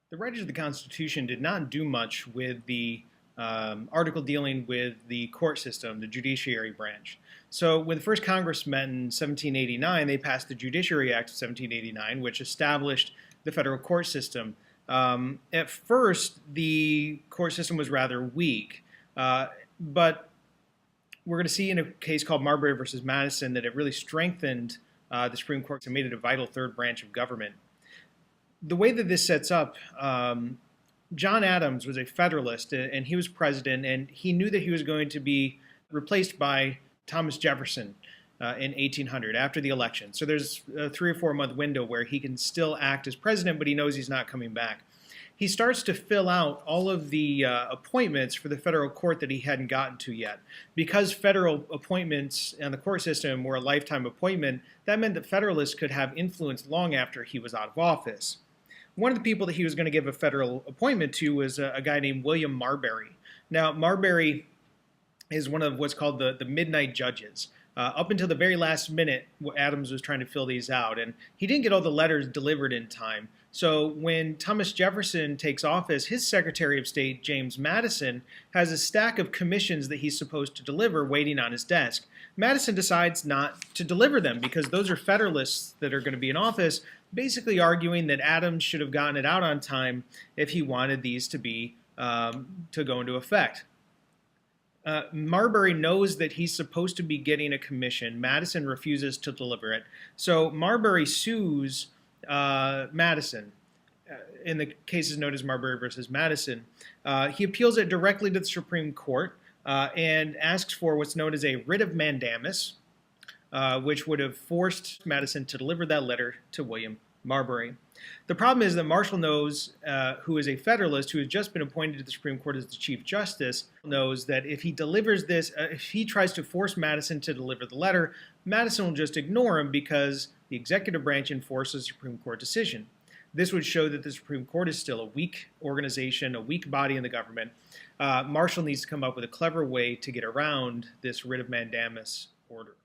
The writers of the Constitution did not do much with the article dealing with the court system, the judiciary branch. So when the first Congress met in 1789, they passed the Judiciary Act of 1789, which established the federal court system. At first, the court system was rather weak, but we're going to see in a case called Marbury versus Madison that it really strengthened the Supreme Court and made it a vital third branch of government. The way that this sets up, John Adams was a Federalist, and he was president, and he knew that he was going to be replaced by Thomas Jefferson in 1800 after the election. So there's a 3 or 4 month window where he can still act as president, but he knows he's not coming back. He starts to fill out all of the appointments for the federal court that he hadn't gotten to yet. Because federal appointments and the court system were a lifetime appointment, that meant that Federalists could have influence long after he was out of office. One of the people that he was going to give a federal appointment to was a guy named William Marbury. Now, Marbury is one of what's called the midnight judges. Up until the very last minute, Adams was trying to fill these out, and he didn't get all the letters delivered in time. So when Thomas Jefferson takes office, his Secretary of State, James Madison, has a stack of commissions that he's supposed to deliver waiting on his desk. Madison decides not to deliver them because those are Federalists that are going to be in office, basically arguing that Adams should have gotten it out on time if he wanted these to be to go into effect. Marbury knows that he's supposed to be getting a commission. Madison refuses to deliver it. So Marbury sues Madison. In the cases known as Marbury versus Madison. He appeals it directly to the Supreme Court and asks for what's known as a writ of mandamus, which would have forced Madison to deliver that letter to William Marbury. The problem is that Marshall knows, who is a Federalist, who has just been appointed to the Supreme Court as the Chief Justice, knows that if he delivers this, if he tries to force Madison to deliver the letter, Madison will just ignore him because the executive branch enforces the Supreme Court decision. This would show that the Supreme Court is still a weak organization, a weak body in the government. Marshall needs to come up with a clever way to get around this writ of mandamus order.